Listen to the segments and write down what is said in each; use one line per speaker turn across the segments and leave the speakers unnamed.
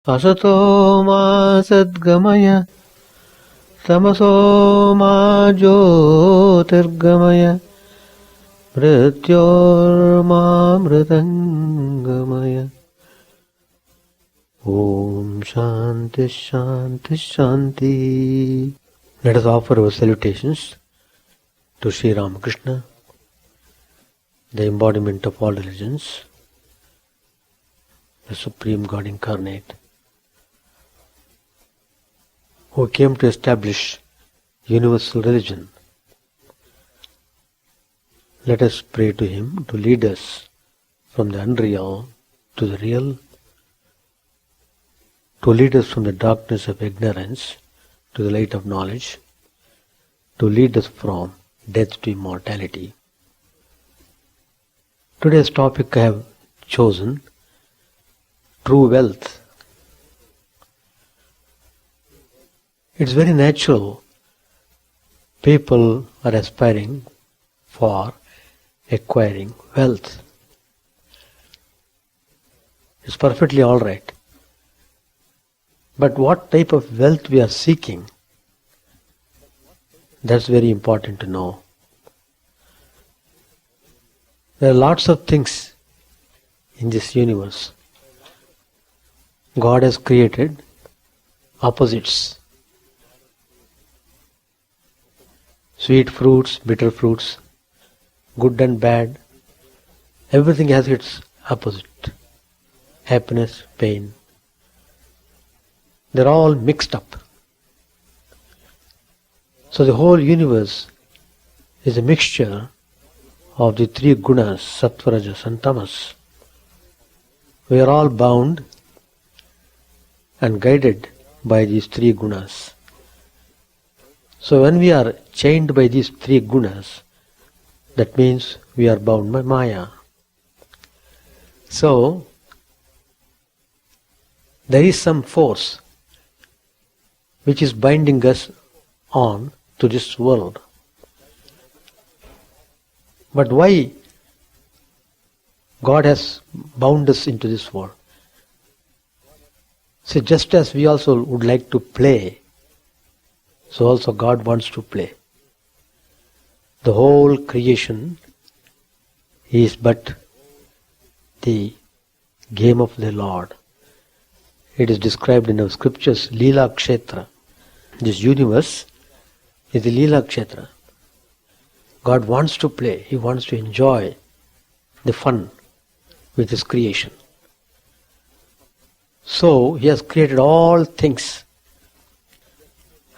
असतो मा सद्गमय तमसो मा ज्योतिर्गमय मृत्योर्मामृतङ्गमय। Om Shanti Shanti Shanti. Let us offer our salutations to Sri Ramakrishna, the embodiment of all religions, the Supreme God incarnate, who came to establish universal religion. Let us pray to Him to lead us from the unreal to the real, to lead us from the darkness of ignorance to the light of knowledge, to lead us from death to immortality. Today's topic I have chosen, true wealth. It's very natural. People are aspiring for acquiring wealth. It's perfectly all right. But what type of wealth we are seeking, that's very important to know. There are lots of things in this universe. God has created opposites. Sweet fruits, bitter fruits, good and bad. Everything has its opposite. Happiness, pain. They're all mixed up. So the whole universe is a mixture of the three gunas, sattva, rajas and tamas. We are all bound and guided by these three gunas. So when we are chained by these three gunas, that means we are bound by Maya. So there is some force which is binding us on to this world. But why God has bound us into this world? See, just as we also would like to play, so also God wants to play. The whole creation is but the game of the Lord. It is described in our scriptures, Leela Kshetra. This universe is the Leela Kshetra. God wants to play. He wants to enjoy the fun with His creation. So He has created all things,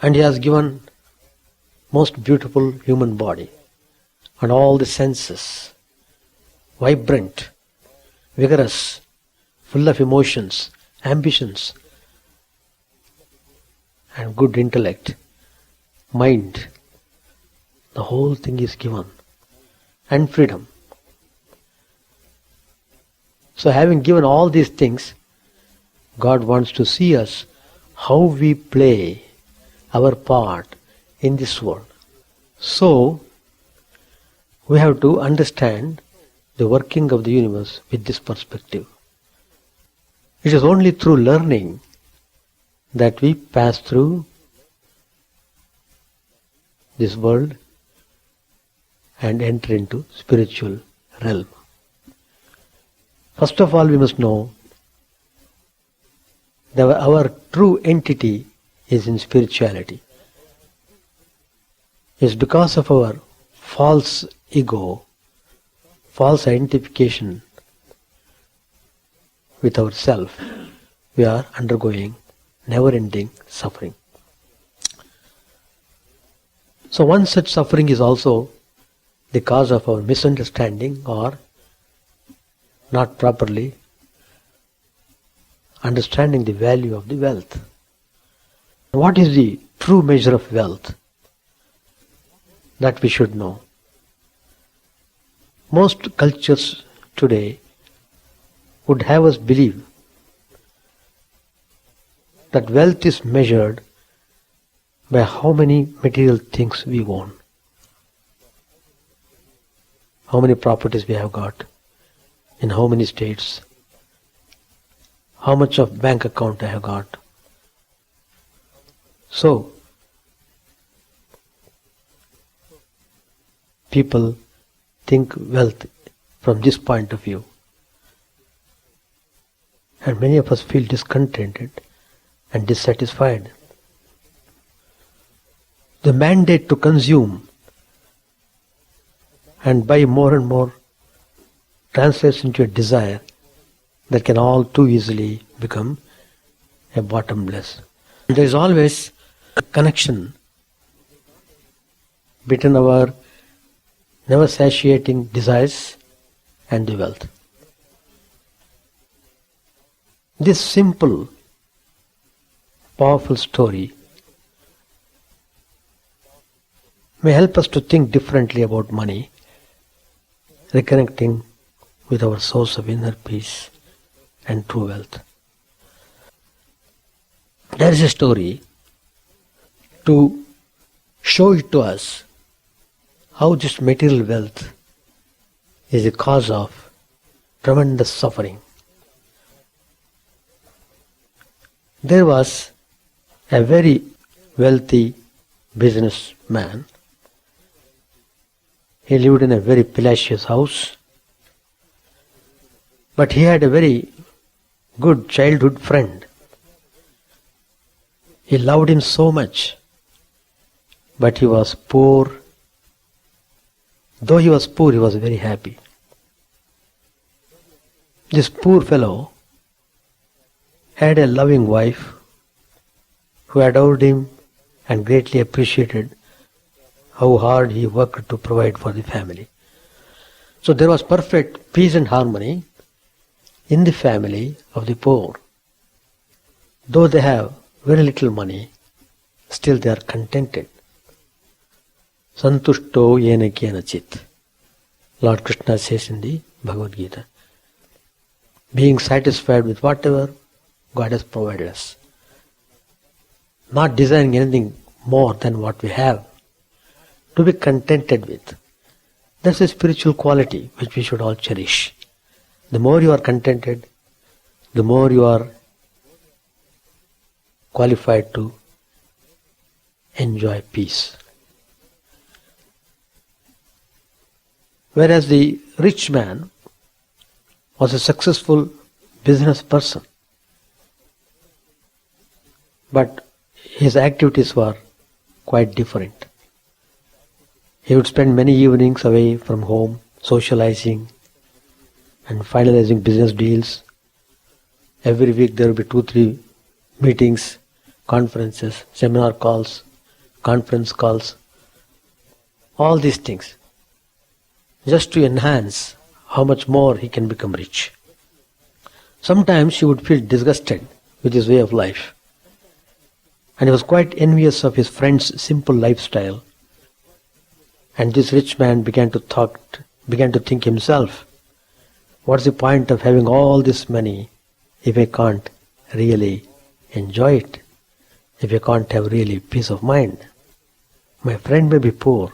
and He has given most beautiful human body and all the senses, vibrant, vigorous, full of emotions, ambitions, and good intellect, mind. The whole thing is given, and freedom. So having given all these things, God wants to see us how we play our part in this world. So we have to understand the working of the universe with this perspective. It is only through learning that we pass through this world and enter into spiritual realm. First of all, we must know that our true entity is in spirituality. It's because of our false ego, false identification with ourself, we are undergoing never-ending suffering. So one such suffering is also the cause of our misunderstanding or not properly understanding the value of the wealth. What is the true measure of wealth? That we should know. Most cultures today would have us believe that wealth is measured by how many material things we own, how many properties we have got, in how many states, how much of bank account I have got. So, people think wealth from this point of view. And many of us feel discontented and dissatisfied. The mandate to consume and buy more and more translates into a desire that can all too easily become a bottomless. There is always a connection between our never satiating desires and the wealth. This simple, powerful story may help us to think differently about money, reconnecting with our source of inner peace and true wealth. There is a story to show it to us how this material wealth is the cause of tremendous suffering. There was a very wealthy businessman. He lived in a very palatial house, but he had a very good childhood friend. He loved him so much, but he was poor. Though he was poor, he was very happy. This poor fellow had a loving wife who adored him and greatly appreciated how hard he worked to provide for the family. So there was perfect peace and harmony in the family of the poor. Though they have very little money, still they are contented. Santushto yena kenachit. Lord Krishna says in the Bhagavad Gita. Being satisfied with whatever God has provided us. Not desiring anything more than what we have. To be contented with. That's a spiritual quality which we should all cherish. The more you are contented, the more you are qualified to enjoy peace. Whereas the rich man was a successful business person, but his activities were quite different. He would spend many evenings away from home, socializing and finalizing business deals. Every week there would be 2-3 meetings, conferences, seminar calls, conference calls, all these things, just to enhance how much more he can become rich. Sometimes he would feel disgusted with his way of life, and he was quite envious of his friend's simple lifestyle. And this rich man began to think himself, what's the point of having all this money if I can't really enjoy it, if I can't have really peace of mind? My friend may be poor,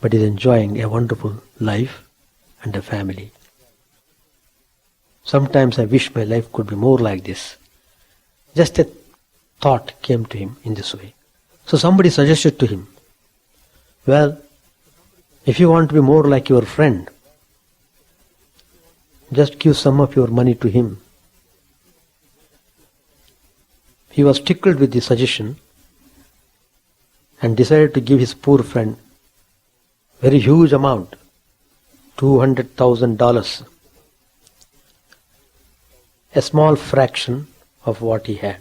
but is enjoying a wonderful life and a family. Sometimes I wish my life could be more like this. Just a thought came to him in this way. So somebody suggested to him, well, if you want to be more like your friend, just give some of your money to him. He was tickled with the suggestion and decided to give his poor friend very huge amount, $200,000, a small fraction of what he had.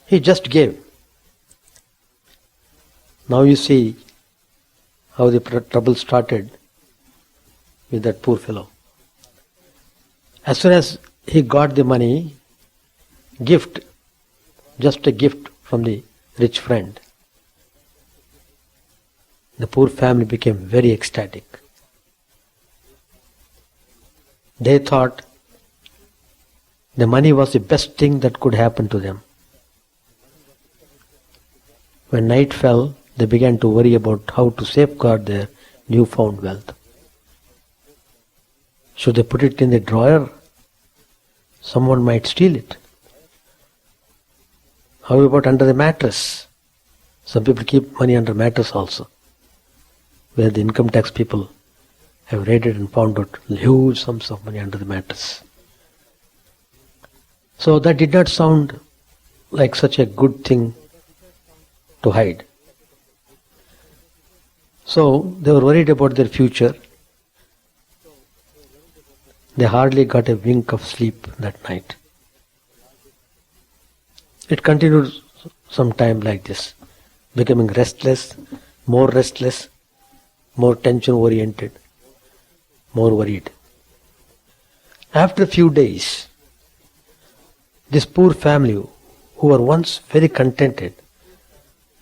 He just gave. Now you see how the trouble started with that poor fellow. As soon as he got the money, just a gift from the rich friend, the poor family became very ecstatic. They thought the money was the best thing that could happen to them. When night fell, they began to worry about how to safeguard their newfound wealth. Should they put it in the drawer someone might steal it. How about under the mattress? Some people keep money under mattress also, where the income tax people have raided and found out huge sums of money under the mattress. So that did not sound like such a good thing to hide. So they were worried about their future. They hardly got a wink of sleep that night. It continued some time like this, becoming restless, more tension oriented, more worried. After a few days, this poor family, who were once very contented,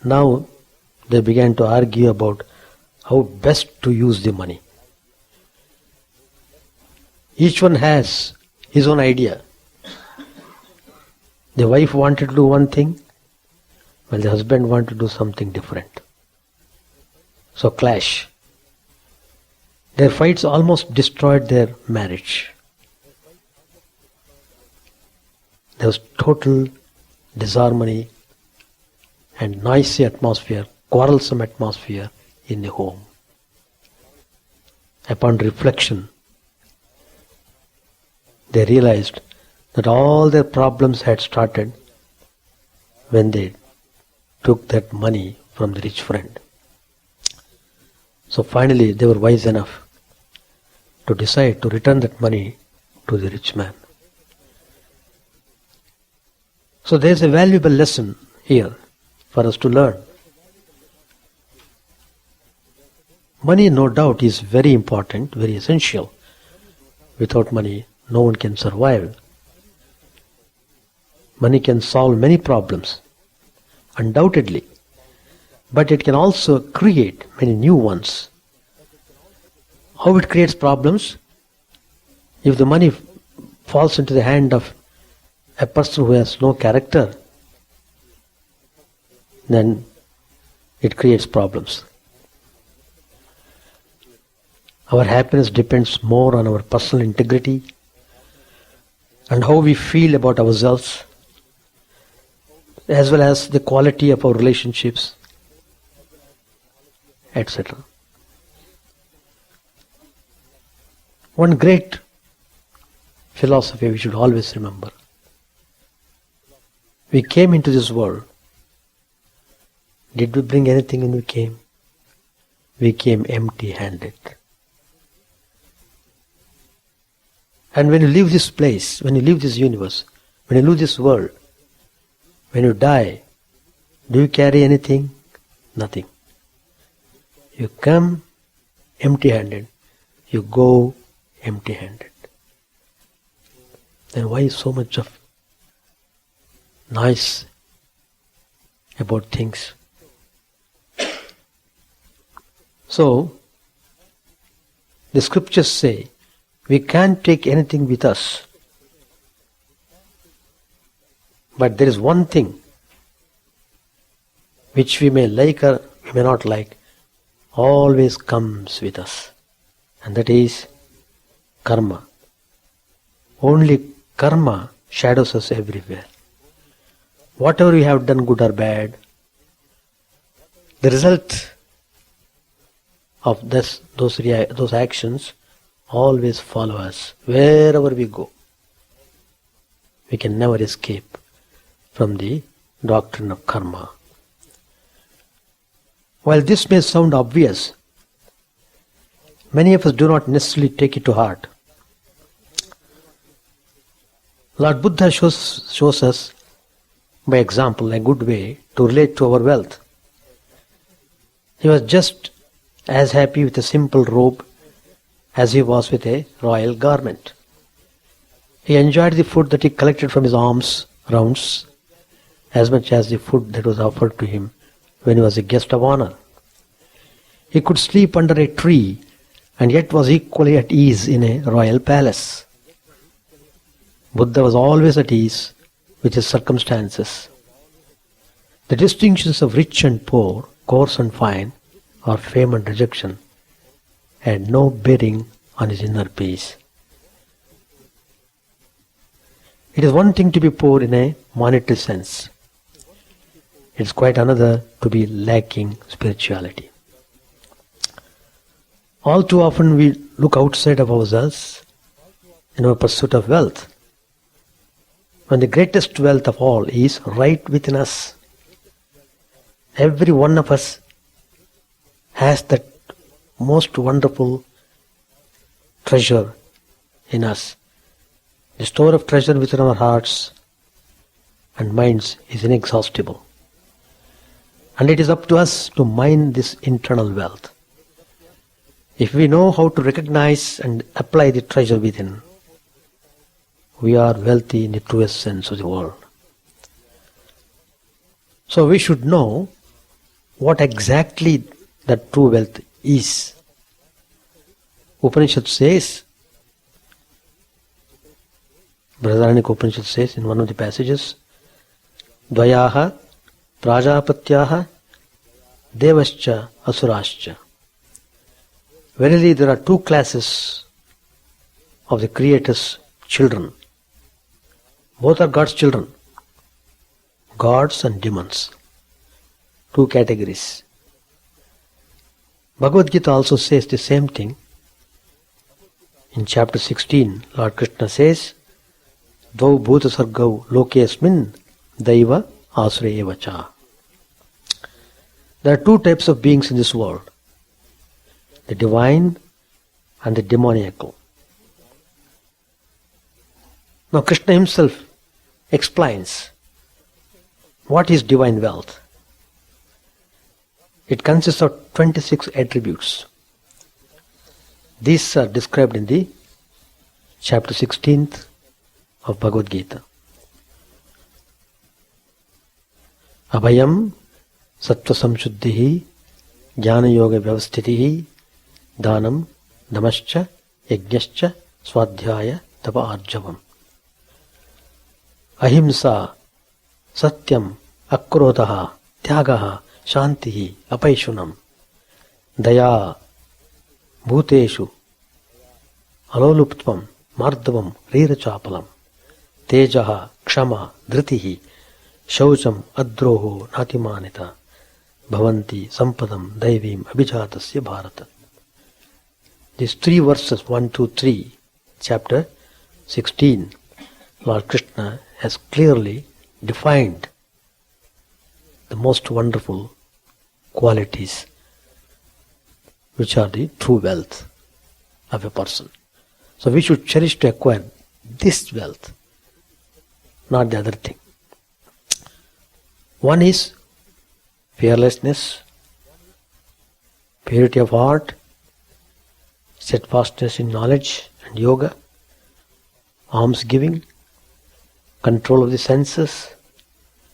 now they began to argue about how best to use the money. Each one has his own idea. The wife wanted to do one thing, while the husband wanted to do something different. So clash. Their fights almost destroyed their marriage. There was total disharmony and noisy atmosphere, quarrelsome atmosphere in the home. Upon reflection, they realized that all their problems had started when they took that money from the rich friend. So finally they were wise enough to decide to return that money to the rich man. So there is a valuable lesson here for us to learn. Money, no doubt, is very important, very essential. Without money, no one can survive. Money can solve many problems, undoubtedly, but it can also create many new ones. How it creates problems? If the money falls into the hand of a person who has no character, then it creates problems. Our happiness depends more on our personal integrity and how we feel about ourselves, as well as the quality of our relationships, etc. One great philosophy we should always remember. We came into this world. Did we bring anything when we came? We came empty-handed. And when you leave this place, when you leave this universe, when you leave this world, when you die, do you carry anything? Nothing. You come empty-handed. You go empty-handed. Then why so much of noise about things? So, the scriptures say, we can't take anything with us. But there is one thing which we may like or we may not like, always comes with us. And that is karma. Only karma shadows us everywhere. Whatever we have done, good or bad, the result of those actions always follow us wherever we go. We can never escape from the doctrine of karma. While this may sound obvious, many of us do not necessarily take it to heart. Lord Buddha shows us by example a good way to relate to our wealth. He was just as happy with a simple robe as he was with a royal garment. He enjoyed the food that he collected from his alms rounds as much as the food that was offered to him when he was a guest of honor. He could sleep under a tree and yet was equally at ease in a royal palace. Buddha was always at ease with his circumstances. The distinctions of rich and poor, coarse and fine, or fame and rejection had no bearing on his inner peace. It is one thing to be poor in a monetary sense. It is quite another to be lacking spirituality. All too often we look outside of ourselves in our pursuit of wealth, when the greatest wealth of all is right within us. Every one of us has that most wonderful treasure in us. The store of treasure within our hearts and minds is inexhaustible. And it is up to us to mine this internal wealth. If we know how to recognize and apply the treasure within, we are wealthy in the truest sense of the word. So we should know what exactly that true wealth is. Upanishad says, Brihadaranyaka Upanishad says in one of the passages, Dvayaha Prajapatyaha Devascha Asurascha. Verily there are two classes of the Creator's children. Both are God's children. Gods and demons. Two categories. Bhagavad Gita also says the same thing. In chapter 16, Lord Krishna says, Dvau bhuta sargau lokesmin daiva asreyevacha. There are two types of beings in this world. The divine and the demoniacal. Now Krishna himself explains what is divine wealth. It consists of 26 attributes. These are described in the chapter 16th of Bhagavad Gita. Abhayam sattva samshuddhihi jnana yoga vyavasthitihi dhanam namascha yajnascha swadhyaya tapa arjavam. Ahimsa satyam akrodaha tyagaha shantihi apaishunam daya bhuteshu aloluptvam mardavam rirachapalam tejaha kshama dhritihi shaucham adroho natimanita bhavanti sampadam daivim abhijatasya bharata. These three verses, 1, 2, 3, chapter 16, Lord Krishna has clearly defined the most wonderful qualities which are the true wealth of a person. So we should cherish to acquire this wealth, not the other thing. One is fearlessness, purity of heart, steadfastness in knowledge and yoga, almsgiving, control of the senses,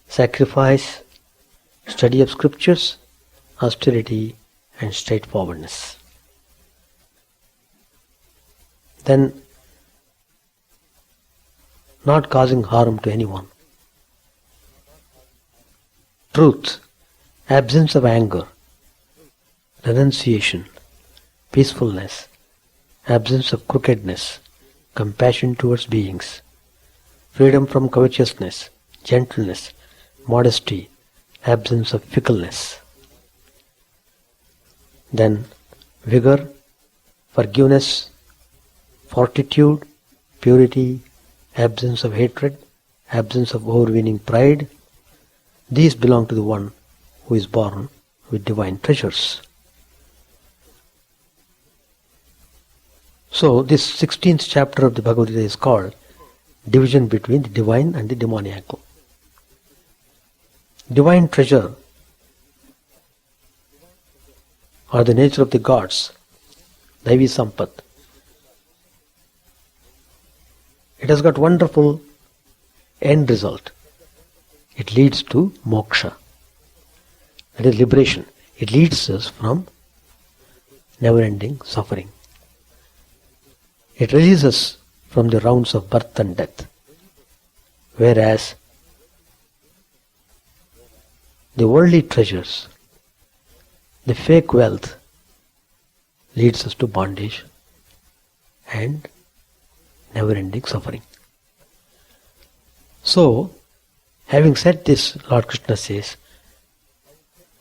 sacrifice, study of scriptures, austerity and straightforwardness. Then, not causing harm to anyone. Truth, absence of anger, renunciation, peacefulness, absence of crookedness, compassion towards beings, freedom from covetousness, gentleness, modesty, absence of fickleness. Then vigor, forgiveness, fortitude, purity, absence of hatred, absence of overweening pride. These belong to the one who is born with divine treasures. So this 16th chapter of the Bhagavad Gita is called Division between the divine and the demoniacal. Divine treasure or the nature of the gods, Daivi Sampat. It has got wonderful end result. It leads to moksha, that is liberation. It leads us from never-ending suffering. It releases us from the rounds of birth and death. Whereas the worldly treasures, the fake wealth, leads us to bondage and never-ending suffering. So, having said this, Lord Krishna says,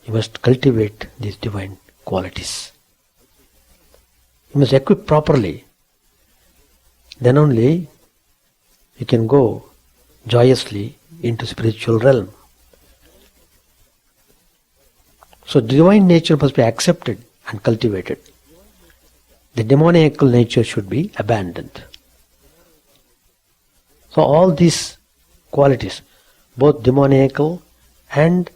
you must cultivate these divine qualities. You must equip properly. Then only you can go joyously into spiritual realm. So divine nature must be accepted and cultivated. The demoniacal nature should be abandoned. So all these qualities, both demoniacal and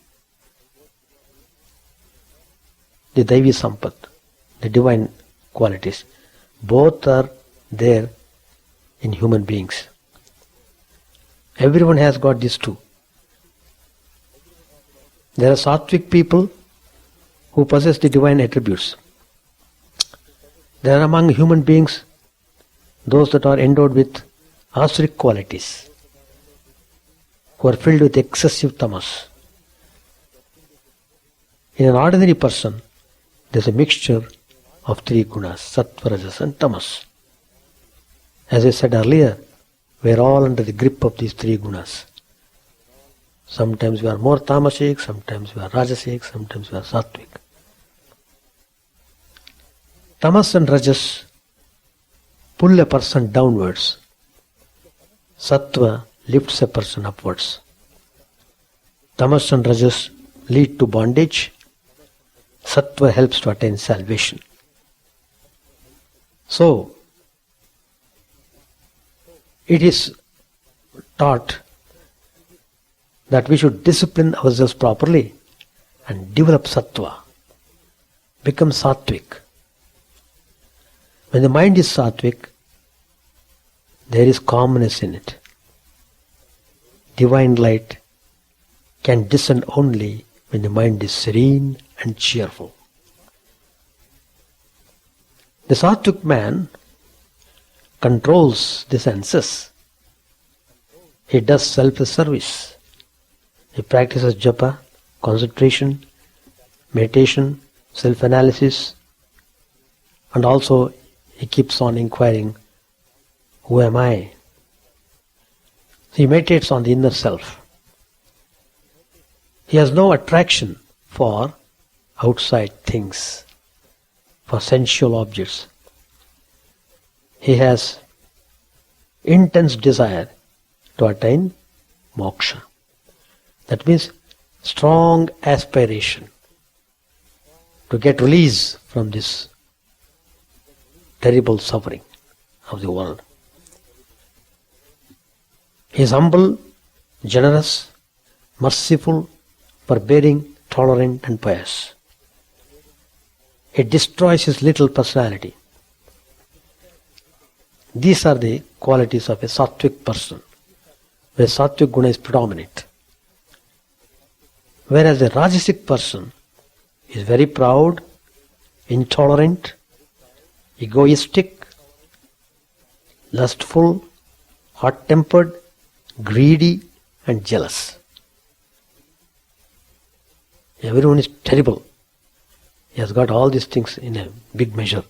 the Daivi Sampat, the divine qualities, both are there in human beings. Everyone has got these two. There are sattvic people who possess the divine attributes. There are among human beings those that are endowed with asuric qualities, who are filled with excessive tamas. In an ordinary person, there is a mixture of three gunas, sattva, rajas and tamas. As I said earlier, we are all under the grip of these three gunas. Sometimes we are more tamasic, sometimes we are rajasic, sometimes we are sattvic. Tamas and rajas pull a person downwards. Sattva lifts a person upwards. Tamas and rajas lead to bondage. Sattva helps to attain salvation. So, it is taught that we should discipline ourselves properly and develop sattva, become sattvic. When the mind is sattvic, there is calmness in it. Divine light can descend only when the mind is serene and cheerful. The sattvic man controls the senses. He does selfless service. He practices japa, concentration, meditation, self-analysis, and also he keeps on inquiring, who am I? He meditates on the inner self. He has no attraction for outside things, for sensual objects. He has intense desire to attain moksha. That means strong aspiration to get release from this terrible suffering of the world. He is humble, generous, merciful, forbearing, tolerant and pious. He destroys his little personality. These are the qualities of a sattvic person, where sattvic guna is predominant. Whereas a rajasic person is very proud, intolerant, egoistic, lustful, hot-tempered, greedy and jealous. Everyone is terrible. He has got all these things in a big measure.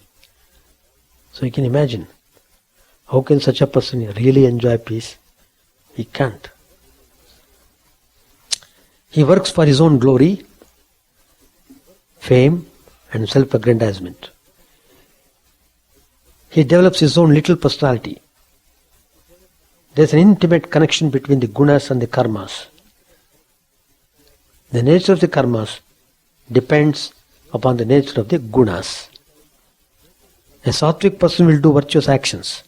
So you can imagine, how can such a person really enjoy peace? He can't. He works for his own glory, fame and self-aggrandizement. He develops his own little personality. There is an intimate connection between the gunas and the karmas. The nature of the karmas depends upon the nature of the gunas. A sattvic person will do virtuous actions.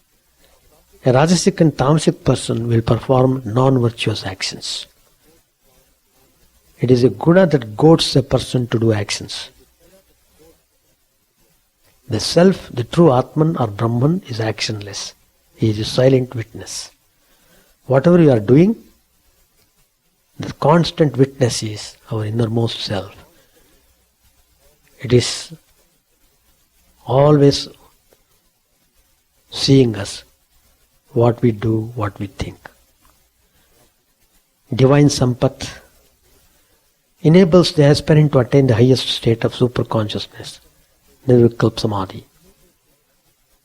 A rajasic and tamasic person will perform non-virtuous actions. It is a guna that goads a person to do actions. The self, the true Atman or Brahman is actionless. He is a silent witness. Whatever you are doing, the constant witness is our innermost self. It is always seeing us, what we do, what we think. Divine Sampat enables the aspirant to attain the highest state of superconsciousness, Nirvikalpa Samadhi,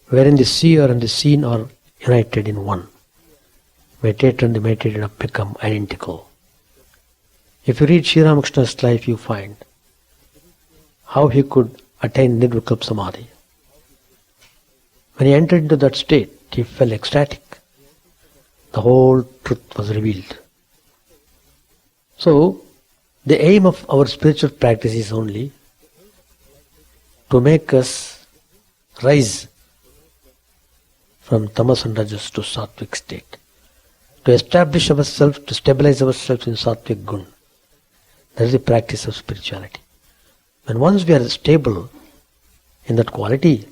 wherein the seer and the seen are united in one. meditator and the meditated have become identical. If you read Sri Ramakrishna's life, you find how he could attain Nirvikalpa Samadhi. When he entered into that state, he felt ecstatic. The whole truth was revealed. So, the aim of our spiritual practice is only to make us rise from tamas and rajas to sattvic state, to establish ourselves, to stabilize ourselves in sattvic gun. That is the practice of spirituality. And once we are stable in that quality,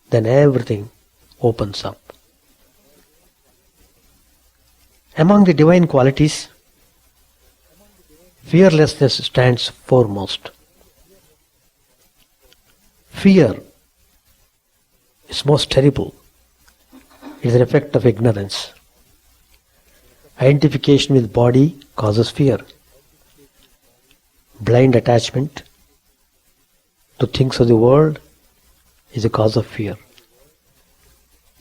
then everything opens up. Among the divine qualities, fearlessness stands foremost. Fear is most terrible. It is an effect of ignorance. Identification with body causes fear. Blind attachment to things of the world is a cause of fear.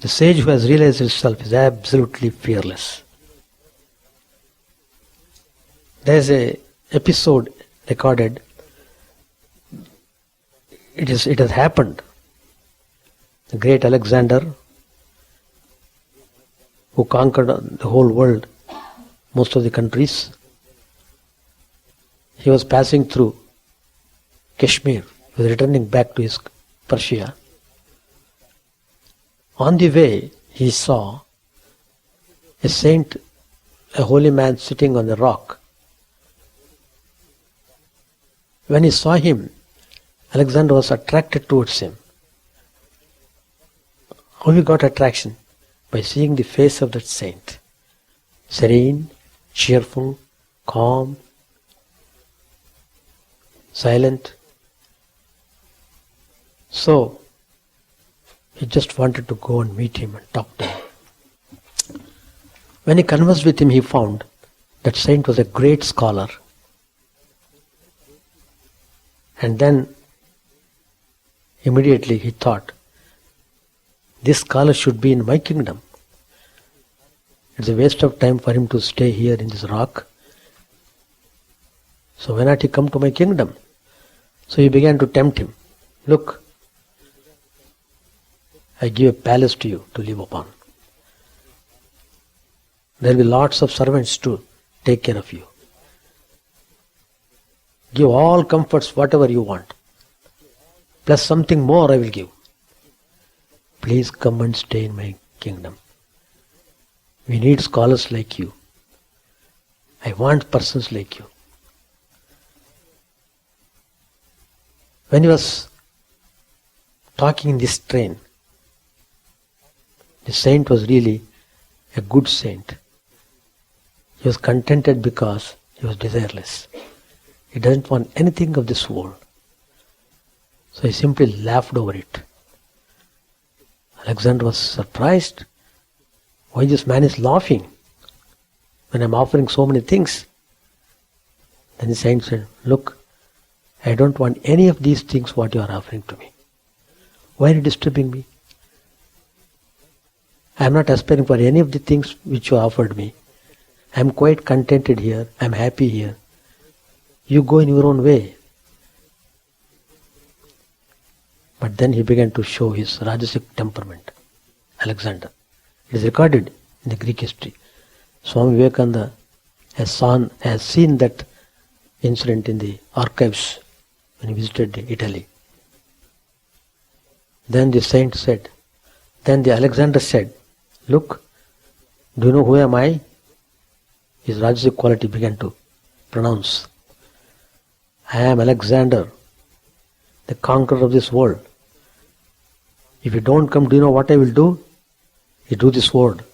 The sage who has realized himself is absolutely fearless. There is an episode recorded. It has happened. The great Alexander, who conquered the whole world, most of the countries, he was passing through Kashmir. He was returning back to his Persia. On the way, he saw a saint, a holy man sitting on a rock. When he saw him, Alexander was attracted towards him. How he got attraction? By seeing the face of that saint. Serene, cheerful, calm, silent. So, he just wanted to go and meet him and talk to him. When he conversed with him, he found that saint was a great scholar. And then, immediately he thought, this scholar should be in my kingdom. It's a waste of time for him to stay here in this rock. So why not he come to my kingdom? So he began to tempt him. Look, I give a palace to you to live upon. There will be lots of servants to take care of you. Give all comforts, whatever you want. Plus something more I will give. Please come and stay in my kingdom. We need scholars like you. I want persons like you. When he was talking in this train, the saint was really a good saint. He was contented because he was desireless. He doesn't want anything of this world. So he simply laughed over it. Alexander was surprised. Why this man is laughing when I'm offering so many things? Then the saint said, look, I don't want any of these things what you are offering to me. Why are you disturbing me? I am not aspiring for any of the things which you offered me. I am quite contented here. I am happy here. You go in your own way. But then he began to show his Rajasic temperament, Alexander. It is recorded in the Greek history. Swami Vivekananda has seen that incident in the archives when he visited Italy. Then the Alexander said, look, do you know who am I? His Rajasic quality began to pronounce. I am Alexander, the conqueror of this world. If you don't come, do you know what I will do? He drew the sword,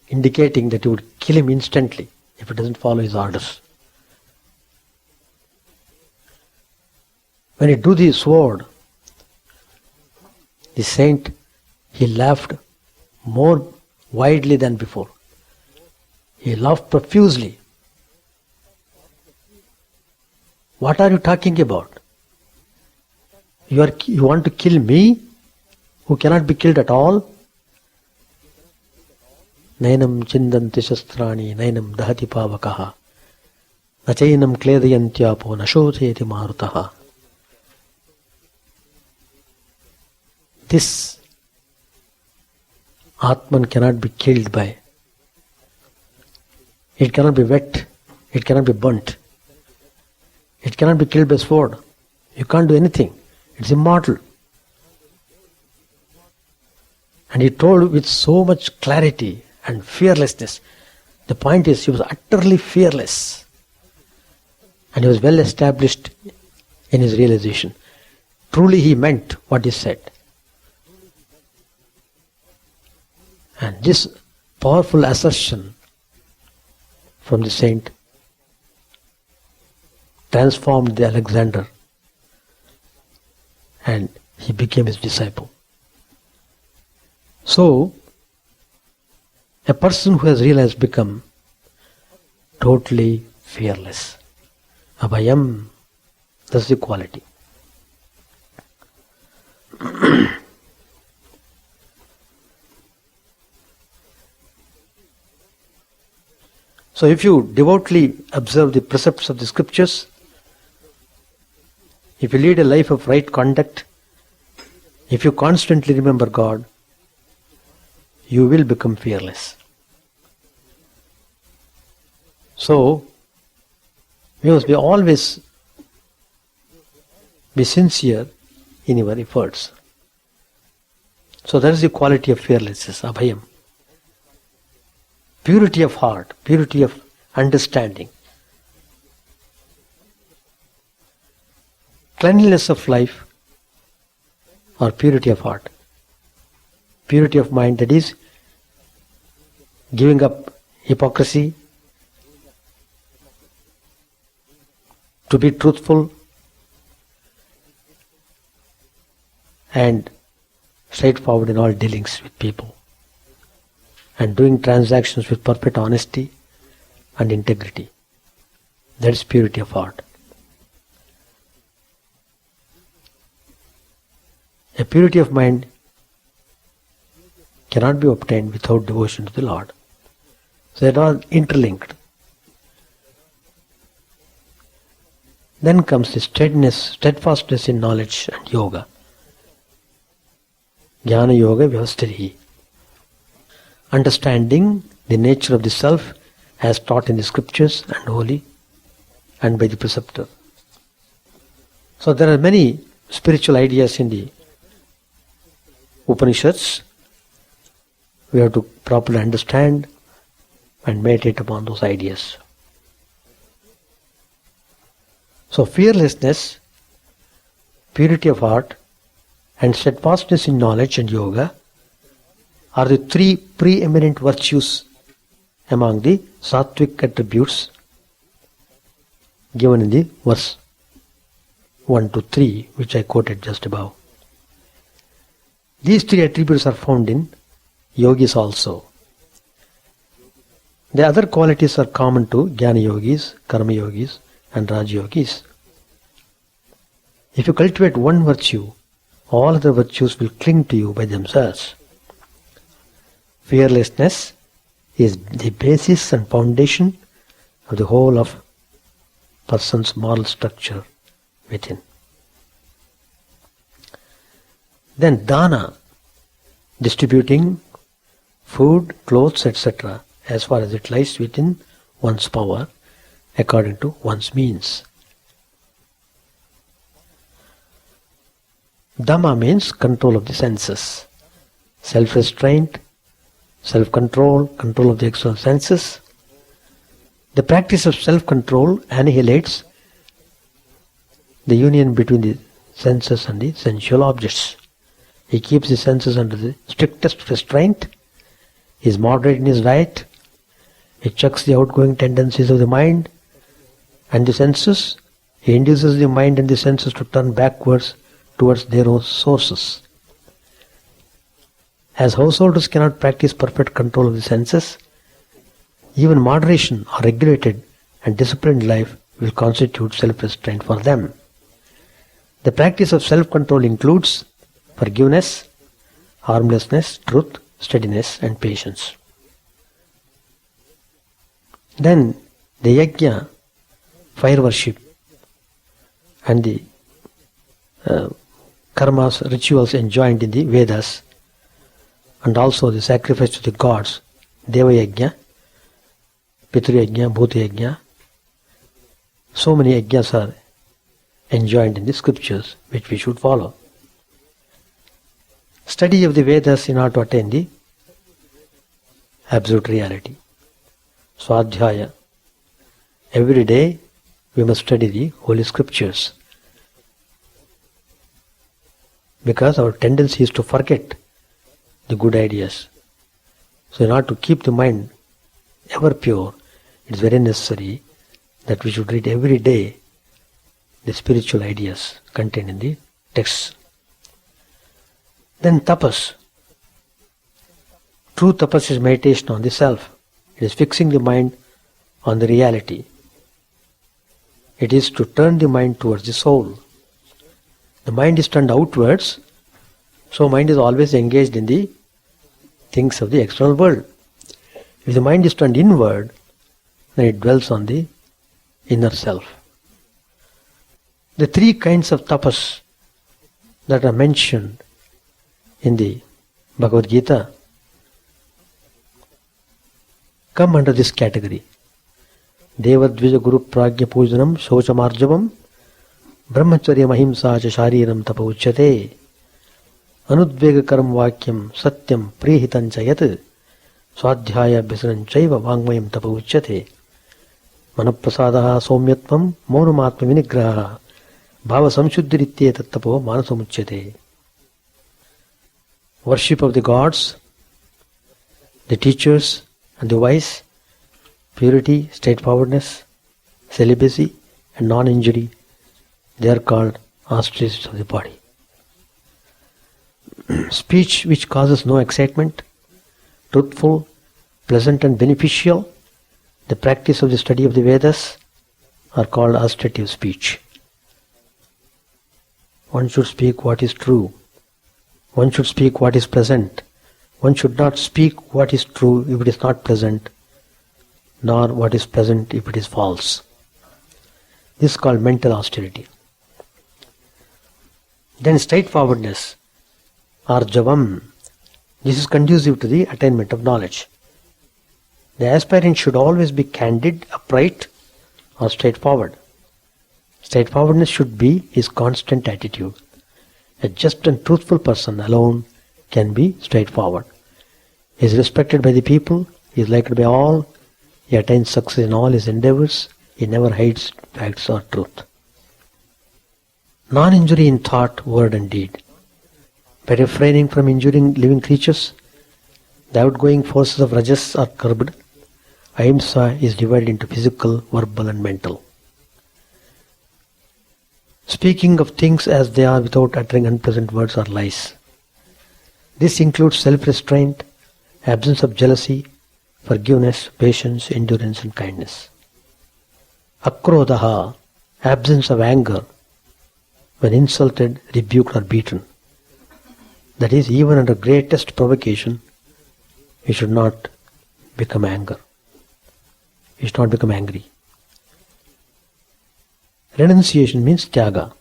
indicating that he would kill him instantly if he doesn't follow his orders. When he drew the sword, the saint, he laughed more widely than before. He laughed profusely. What are you talking about? You want to kill me, who cannot be killed at all? Nainam chindanti shastrani, nainam dahati pavakaha, nachainam kledayantyapo, nashoteti marutaha. This Atman cannot be killed by. It cannot be wet. It cannot be burnt. It cannot be killed by sword. You can't do anything. It's immortal. And he told with so much clarity and fearlessness. The point is, he was utterly fearless. And he was well established in his realization. Truly he meant what he said. And this powerful assertion from the saint transformed the Alexander, and he became his disciple. So, a person who has realized become totally fearless. Abhayam, that's the quality. So if you devoutly observe the precepts of the scriptures, if you lead a life of right conduct, if you constantly remember God, you will become fearless. So, we must always be sincere in your efforts. So that is the quality of fearlessness, abhayam. Purity of heart, purity of understanding. Cleanliness of life or purity of heart. Purity of mind, that is giving up hypocrisy, to be truthful and straightforward in all dealings with people, and doing transactions with perfect honesty and integrity. That is purity of heart. A purity of mind cannot be obtained without devotion to the Lord. So they are all interlinked. Then comes the steadfastness in knowledge and yoga. Jnana yoga vyavastirihi. Understanding the nature of the self as taught in the scriptures and holy and by the preceptor. So there are many spiritual ideas in the Upanishads. We have to properly understand and meditate upon those ideas. So fearlessness, purity of heart, and steadfastness in knowledge and yoga are the three preeminent virtues among the sattvic attributes given in the verse 1 to 3, which I quoted just above. These three attributes are found in yogis also. The other qualities are common to jnana yogis, karma yogis, and raj yogis. If you cultivate one virtue, all other virtues will cling to you by themselves. Fearlessness is the basis and foundation of the whole of person's moral structure within. Then dana, distributing food, clothes, etc., as far as it lies within one's power, according to one's means. Dhamma means control of the senses, self-restraint, self-control, control of the external senses. The practice of self-control annihilates the union between the senses and the sensual objects. He keeps the senses under the strictest restraint. He is moderate in his diet. He checks the outgoing tendencies of the mind and the senses. He induces the mind and the senses to turn backwards towards their own sources. As householders cannot practice perfect control of the senses, even moderation or regulated and disciplined life will constitute self-restraint for them. The practice of self-control includes forgiveness, harmlessness, truth, steadiness, and patience. Then the yajna, fire worship, and the karmas, rituals enjoined in the Vedas, and also the sacrifice to the gods, Deva Yajna, Pitru Yajna, Bhuta Yajna. So many yajnas are enjoined in the scriptures which we should follow. Study of the Vedas in order to attain the absolute reality. Swadhyaya. Every day we must study the holy scriptures, because our tendency is to forget the good ideas. So in order to keep the mind ever pure, it is very necessary that we should read every day the spiritual ideas contained in the texts. Then tapas. True tapas is meditation on the self. It is fixing the mind on the reality. It is to turn the mind towards the soul. The mind is turned outwards, so mind is always engaged in the things of the external world. If the mind is turned inward, then it dwells on the inner self. The three kinds of tapas that are mentioned in the Bhagavad Gita come under this category. Devadvija Guru Pragya Pujanam Shochamarjavam Brahmacharya Mahimsa Cha Shariram Tapa Uchyate Anudvega Karam Vakyam Satyam Prihitan Chayat Swadhyaya Bhisaran Chaiva Vangmayam Tapa Uchyate Manaprasadaha Somyatvam Maunamatma Vinigraha Bhava Samshuddhiritte Tattapo Manasamuchyate. Worship of the gods, the teachers and the wise, purity, straightforwardness, celibacy and non-injury, they are called auspicities of the body. Speech which causes no excitement, truthful, pleasant and beneficial, the practice of the study of the Vedas are called austeritative speech. One should speak what is true. One should speak what is pleasant. One should not speak what is true if it is not pleasant, nor what is pleasant if it is false. This is called mental austerity. Then straightforwardness, arjavam. This is conducive to the attainment of knowledge. The aspirant should always be candid, upright, or straightforward. Straightforwardness should be his constant attitude. A just and truthful person alone can be straightforward. He is respected by the people, he is liked by all, he attains success in all his endeavors, he never hides facts or truth. Non-injury in thought, word and deed. By refraining from injuring living creatures, the outgoing forces of rajas are curbed. Ahimsa is divided into physical, verbal and mental. Speaking of things as they are without uttering unpleasant words or lies. This includes self-restraint, absence of jealousy, forgiveness, patience, endurance and kindness. Akrodaha, absence of anger when insulted, rebuked or beaten. That is, even under greatest provocation, we should not become angry. We should not become angry. Renunciation means tyaga.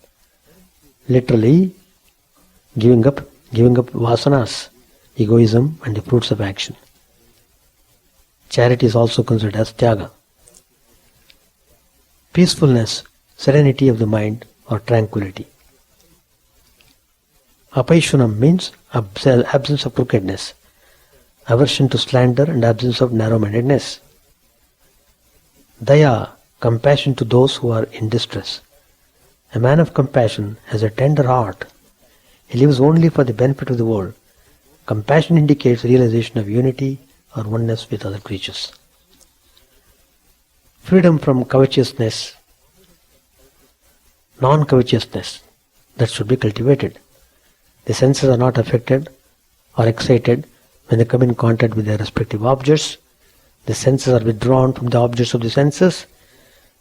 Literally, giving up vasanas, egoism and the fruits of action. Charity is also considered as tyaga. Peacefulness, serenity of the mind or tranquility. Apaishunam means absence of crookedness, aversion to slander and absence of narrow-mindedness. Daya, compassion to those who are in distress. A man of compassion has a tender heart. He lives only for the benefit of the world. Compassion indicates realization of unity or oneness with other creatures. Freedom from covetousness, non-covetousness, that should be cultivated. The senses are not affected or excited when they come in contact with their respective objects. The senses are withdrawn from the objects of the senses,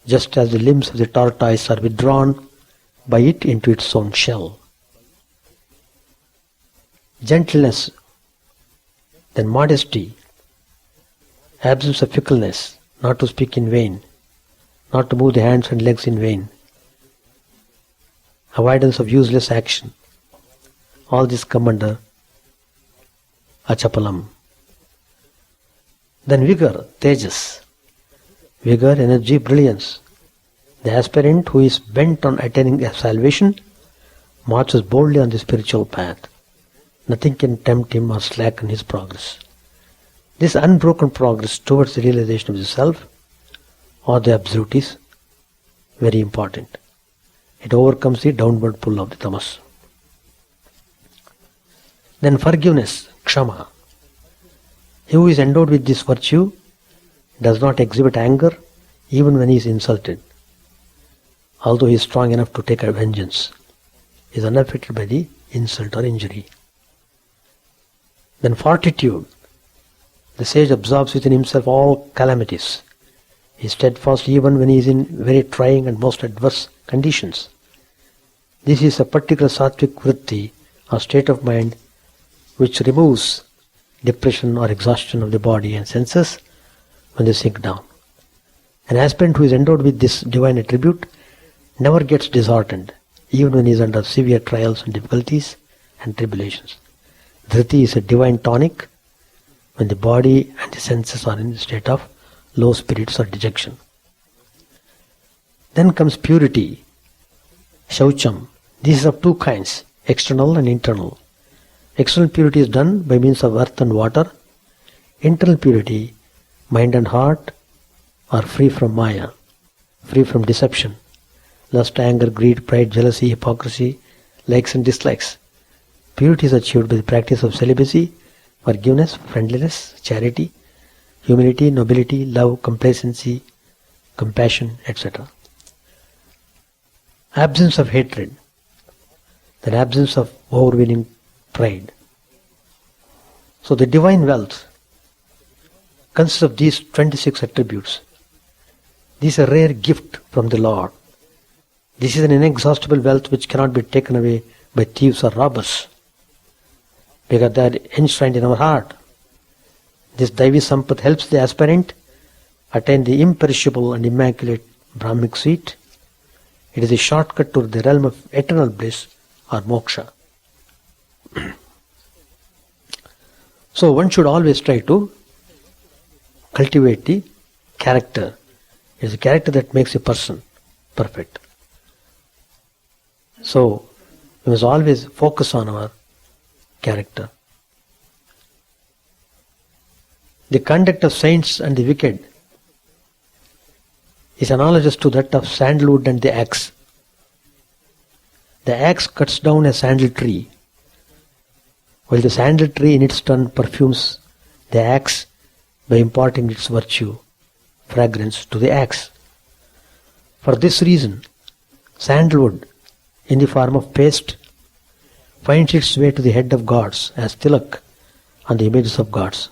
just as the limbs of the tortoise are withdrawn by it into its own shell. Gentleness, then modesty, absence of fickleness, not to speak in vain, not to move the hands and legs in vain, avoidance of useless action. All this come under achapalam. Then vigor, tejas. Vigor, energy, brilliance. The aspirant who is bent on attaining salvation marches boldly on the spiritual path. Nothing can tempt him or slacken his progress. This unbroken progress towards the realization of the self or the absolute is very important. It overcomes the downward pull of the tamas. Then forgiveness, kshama. He who is endowed with this virtue does not exhibit anger even when he is insulted. Although he is strong enough to take a vengeance, he is unaffected by the insult or injury. Then fortitude. The sage absorbs within himself all calamities. He is steadfast even when he is in very trying and most adverse conditions. This is a particular sattvic vritti or state of mind which removes depression or exhaustion of the body and senses when they sink down. An aspirant who is endowed with this divine attribute never gets disheartened, even when he is under severe trials and difficulties and tribulations. Dhriti is a divine tonic when the body and the senses are in a state of low spirits or dejection. Then comes purity, shaucham. This is of two kinds, external and internal. External purity is done by means of earth and water. Internal purity, mind and heart, are free from maya, free from deception, lust, anger, greed, pride, jealousy, hypocrisy, likes and dislikes. Purity is achieved by the practice of celibacy, forgiveness, friendliness, charity, humility, nobility, love, complacency, compassion, etc. Absence of hatred, then absence of overweening pride. So the divine wealth consists of these 26 attributes. This is a rare gift from the Lord. This is an inexhaustible wealth which cannot be taken away by thieves or robbers, because they are enshrined in our heart. This Daivi Sampat helps the aspirant attain the imperishable and immaculate Brahmic seat. It is a shortcut to the realm of eternal bliss or moksha. So one should always try to cultivate the character. It is a character that makes a person perfect. So we must always focus on our character. The conduct of saints and the wicked is analogous to that of sandalwood and the axe. The axe cuts down a sandal tree, while the sandal tree in its turn perfumes the axe by imparting its virtue, fragrance to the axe. For this reason, sandalwood in the form of paste finds its way to the head of gods as tilak on the images of gods,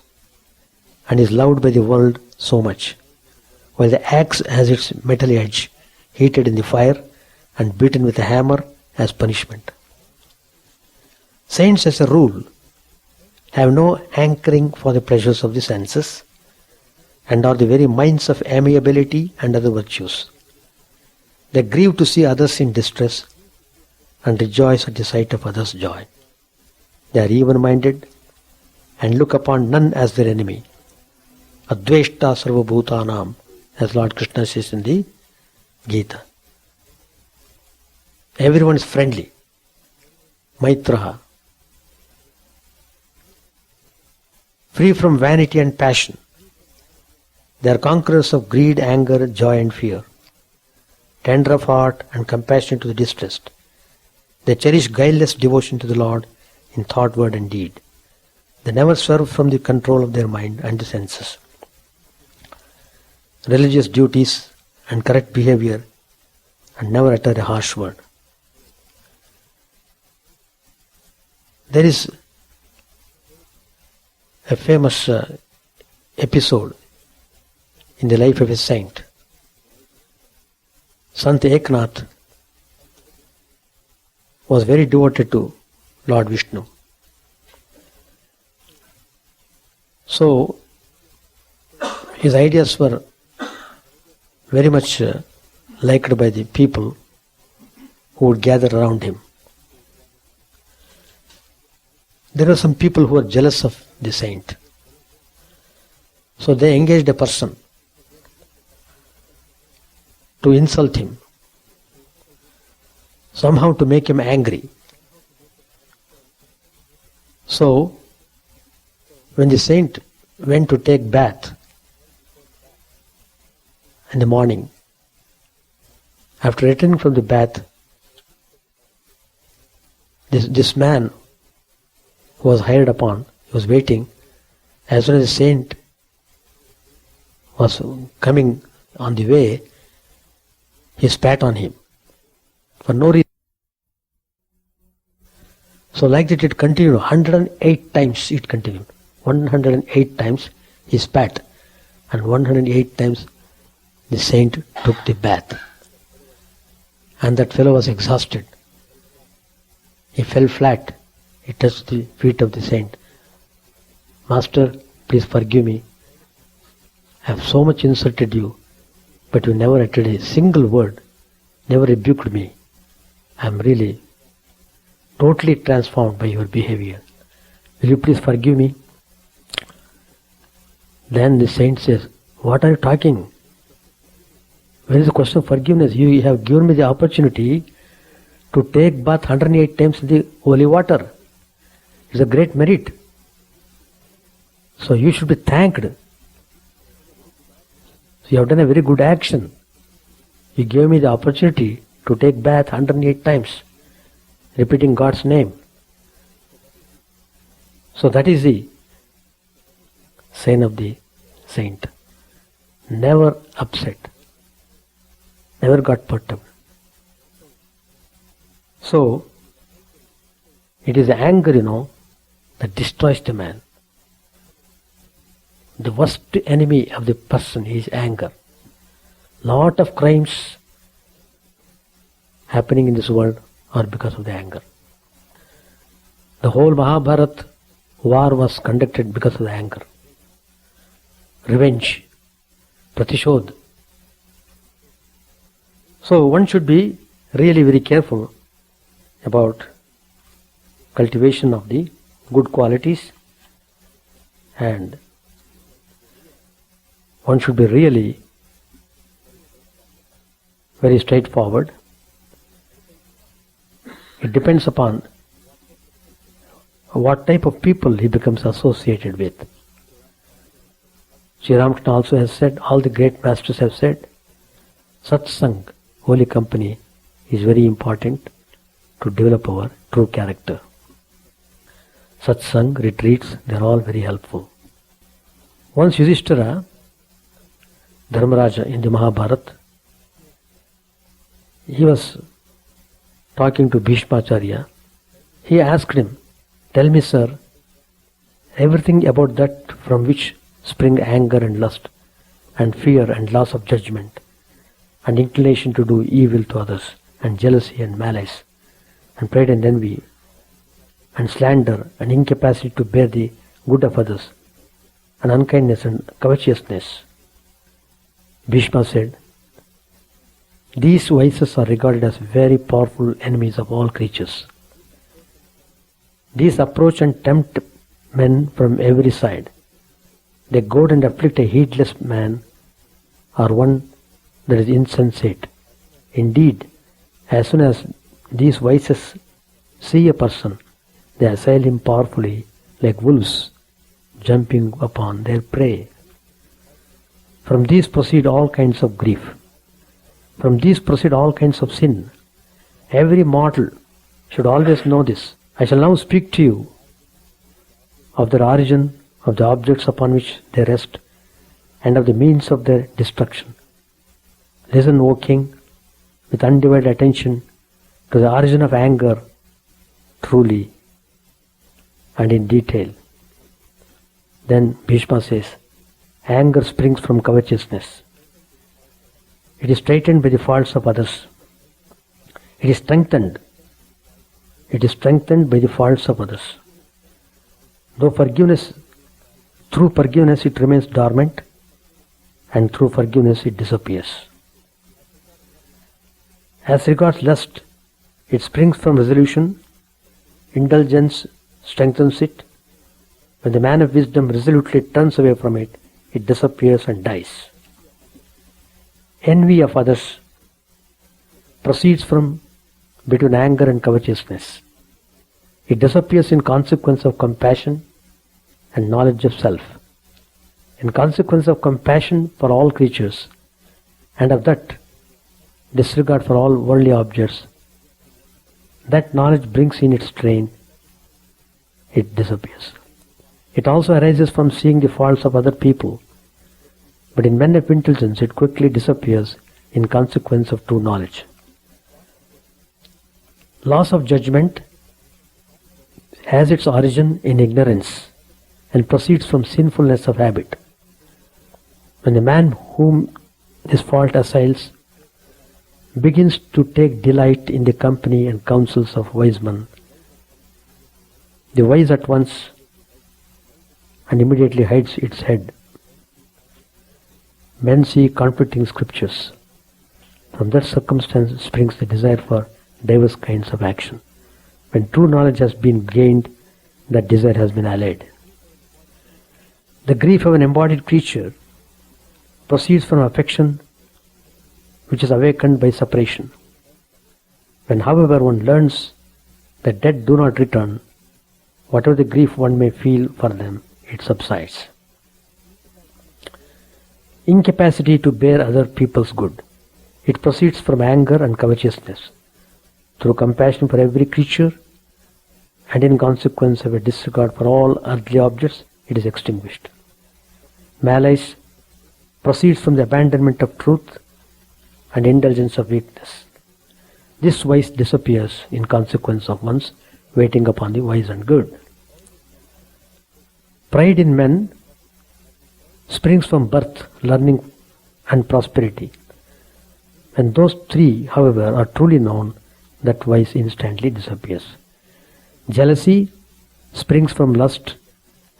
and is loved by the world so much, while the axe has its metal edge heated in the fire and beaten with a hammer as punishment. Saints, as a rule, have no hankering for the pleasures of the senses and are the very minds of amiability and other virtues. They grieve to see others in distress and rejoice at the sight of others' joy. They are even-minded and look upon none as their enemy. Adveshta sarva bhutanam, as Lord Krishna says in the Gita. Everyone is friendly. Maitraha. Free from vanity and passion. They are conquerors of greed, anger, joy and fear. Tender of heart and compassionate to the distressed. They cherish guileless devotion to the Lord in thought, word and deed. They never swerve from the control of their mind and the senses. Religious duties and correct behavior, and never utter a harsh word. There is a famous episode in the life of a saint. Sant Eknath was very devoted to Lord Vishnu. So his ideas were very much liked by the people who would gather around him. There were some people who were jealous of the saint. So they engaged a person to insult him, somehow to make him angry. So, when the saint went to take bath in the morning, after returning from the bath, this man who was hired upon, he was waiting. As soon as the saint was coming on the way, he spat on him for no reason. So like that it continued, 108 times it continued. 108 times he spat, and 108 times the saint took the bath. And that fellow was exhausted. He fell flat. He touched the feet of the saint. Master, please forgive me. I have so much insulted you, but you never uttered a single word, never rebuked me. I am really totally transformed by your behavior. Will you please forgive me? Then the saint says, what are you talking? Where is the question of forgiveness? You have given me the opportunity to take bath 108 times in the holy water. It's a great merit. So you should be thanked. So you have done a very good action. You gave me the opportunity to take bath 108 times, repeating God's name. So that is the sign of the saint. Never upset. Never got perturbed. So, it is anger, that destroys the man. The worst enemy of the person is anger. Lot of crimes happening in this world are because of the anger. The whole Mahabharata war was conducted because of the anger. Revenge, pratishod. So one should be really very careful about cultivation of the good qualities, and one should be really very straightforward. It depends upon what type of people he becomes associated with. Sri Ramakrishna also has said, all the great masters have said, satsang, holy company, is very important to develop our true character. Satsang, retreats, they are all very helpful. Once Yudhishthira, Dharmaraja in the Mahabharata, he was talking to Bhishmacharya. He asked him, tell me, sir, everything about that from which spring anger and lust and fear and loss of judgment and inclination to do evil to others and jealousy and malice and pride and envy and slander and incapacity to bear the good of others and unkindness and covetousness. Bhishma said, these vices are regarded as very powerful enemies of all creatures. These approach and tempt men from every side. They goad and afflict a heedless man or one that is insensate. Indeed, as soon as these vices see a person, they assail him powerfully like wolves jumping upon their prey. From these proceed all kinds of grief. From these proceed all kinds of sin. Every mortal should always know this. I shall now speak to you of their origin, of the objects upon which they rest, and of the means of their destruction. Listen, O king, with undivided attention to the origin of anger, truly and in detail. Then Bhishma says, anger springs from covetousness. It is straightened by the faults of others. It is strengthened. It is strengthened by the faults of others. Though forgiveness, through forgiveness it remains dormant, and through forgiveness it disappears. As regards lust, it springs from resolution, indulgence strengthens it. When the man of wisdom resolutely turns away from it, it disappears and dies. Envy of others proceeds from between anger and covetousness. It disappears in consequence of compassion and knowledge of self. In consequence of compassion for all creatures, and of that disregard for all worldly objects, that knowledge brings in its train, it disappears. It also arises from seeing the faults of other people, but in men of intelligence it quickly disappears in consequence of true knowledge. Loss of judgment has its origin in ignorance and proceeds from sinfulness of habit. When the man whom this fault assails begins to take delight in the company and counsels of wise men, the wise at once and immediately hides its head. Men see conflicting scriptures. From that circumstance springs the desire for diverse kinds of action. When true knowledge has been gained, that desire has been allayed. The grief of an embodied creature proceeds from affection which is awakened by separation. When, however, one learns that dead do not return, whatever the grief one may feel for them, it subsides. Incapacity to bear other people's good. It proceeds from anger and covetousness. Through compassion for every creature, and in consequence of a disregard for all earthly objects, it is extinguished. Malice proceeds from the abandonment of truth and indulgence of weakness. This vice disappears in consequence of one's waiting upon the wise and good. Pride in men springs from birth, learning and prosperity. When those three, however, are truly known, that vice instantly disappears. Jealousy springs from lust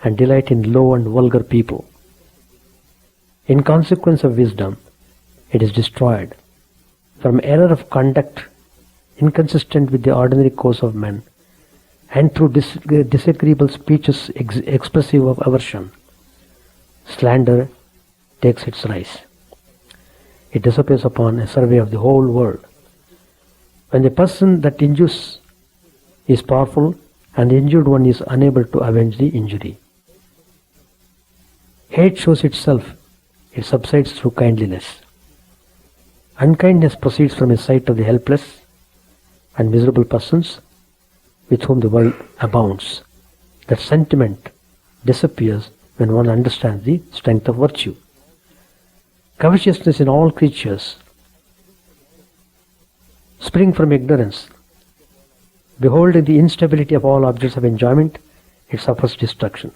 and delight in low and vulgar people. In consequence of wisdom, it is destroyed. From error of conduct inconsistent with the ordinary course of men, and through disagreeable speeches expressive of aversion, slander takes its rise. It disappears upon a survey of the whole world. When the person that injures is powerful and the injured one is unable to avenge the injury. Hate shows itself. It subsides through kindliness. Unkindness proceeds from a sight of the helpless and miserable persons with whom the world abounds. That sentiment disappears when one understands the strength of virtue. Covetousness in all creatures spring from ignorance. Beholding the instability of all objects of enjoyment, it suffers destruction.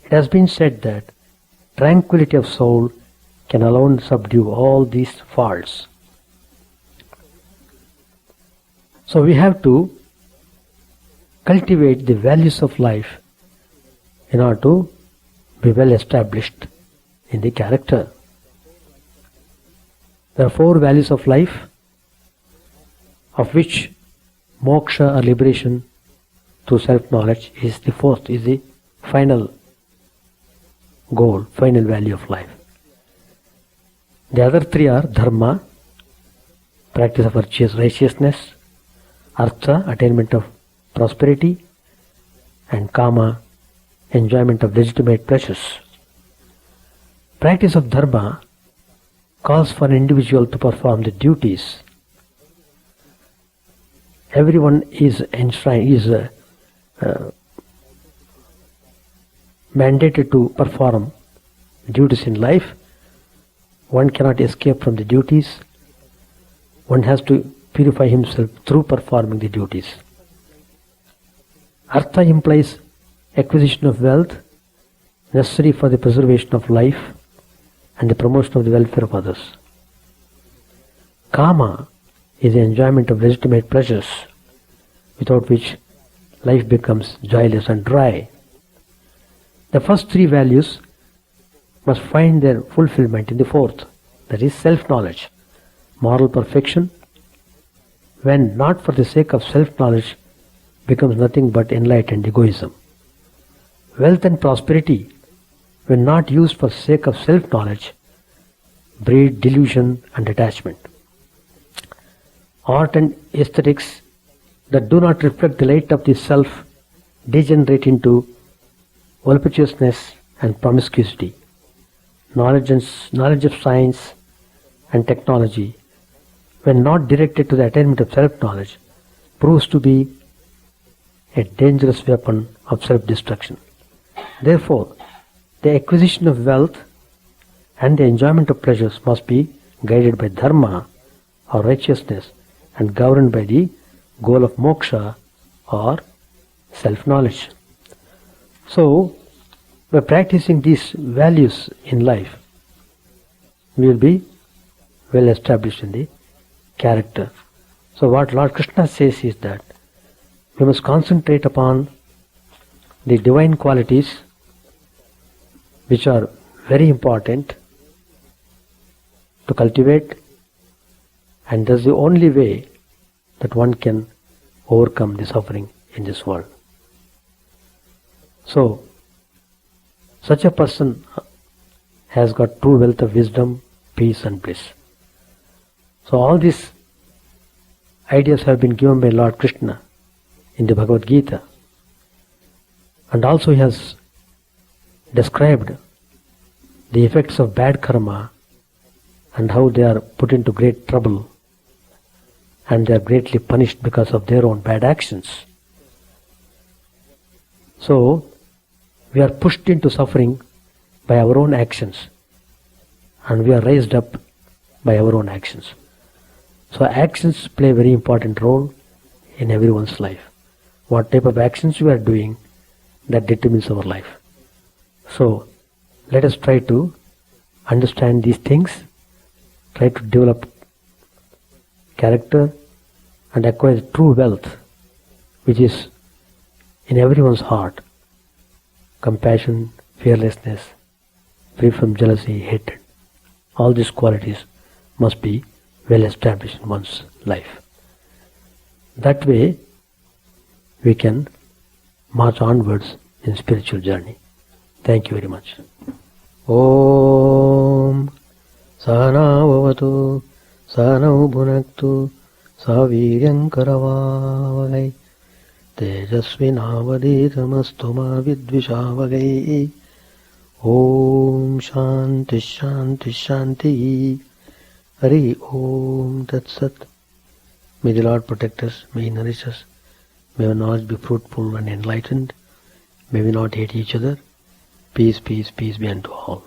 It has been said that tranquility of soul can alone subdue all these faults. So we have to cultivate the values of life in order to be well established in the character. There are 4 values of life, of which moksha or liberation through self-knowledge is the 4th, is the final goal, final value of life. The other 3 are dharma, practice of virtuous righteousness, artha, attainment of prosperity, and kama, enjoyment of legitimate pleasures. Practice of dharma calls for an individual to perform the duties. Everyone is mandated to perform duties in life. One cannot escape from the duties. One has to purify himself through performing the duties. Artha implies acquisition of wealth necessary for the preservation of life and the promotion of the welfare of others. Kama is the enjoyment of legitimate pleasures, without which life becomes joyless and dry. The first 3 values must find their fulfillment in the 4th, that is self-knowledge, moral perfection, when not for the sake of self-knowledge, becomes nothing but enlightened egoism. Wealth and prosperity, when not used for sake of self-knowledge, breed delusion and attachment. Art and aesthetics that do not reflect the light of the self degenerate into voluptuousness and promiscuity. Knowledge of science and technology, when not directed to the attainment of self-knowledge, proves to be a dangerous weapon of self-destruction. Therefore, the acquisition of wealth and the enjoyment of pleasures must be guided by dharma or righteousness and governed by the goal of moksha or self-knowledge. So, by practicing these values in life, we will be well established in the character. So what Lord Krishna says is that we must concentrate upon the divine qualities which are very important to cultivate, and that's the only way that one can overcome the suffering in this world. So, such a person has got true wealth of wisdom, peace and bliss. So all these ideas have been given by Lord Krishna in the Bhagavad Gita, and also he has described the effects of bad karma and how they are put into great trouble and they are greatly punished because of their own bad actions. So we are pushed into suffering by our own actions, and we are raised up by our own actions. So actions play a very important role in everyone's life. What type of actions we are doing, that determines our life. So let us try to understand these things, try to develop character and acquire true wealth which is in everyone's heart. Compassion, fearlessness, free from jealousy, hatred. All these qualities must be well established in one's life. That way we can march onwards in spiritual journey. Thank you very much. Om Sahana Bhavatu Sahanau Bhunaktu Saviryam Karavavai Tejasvinavaditamastu ma vidvishavai. Om Shanti Shanti Shanti. Hari Om Tat Sat. May the Lord protect us, may He nourish us, may our knowledge be fruitful and enlightened, may we not hate each other. Peace, peace, peace be unto all.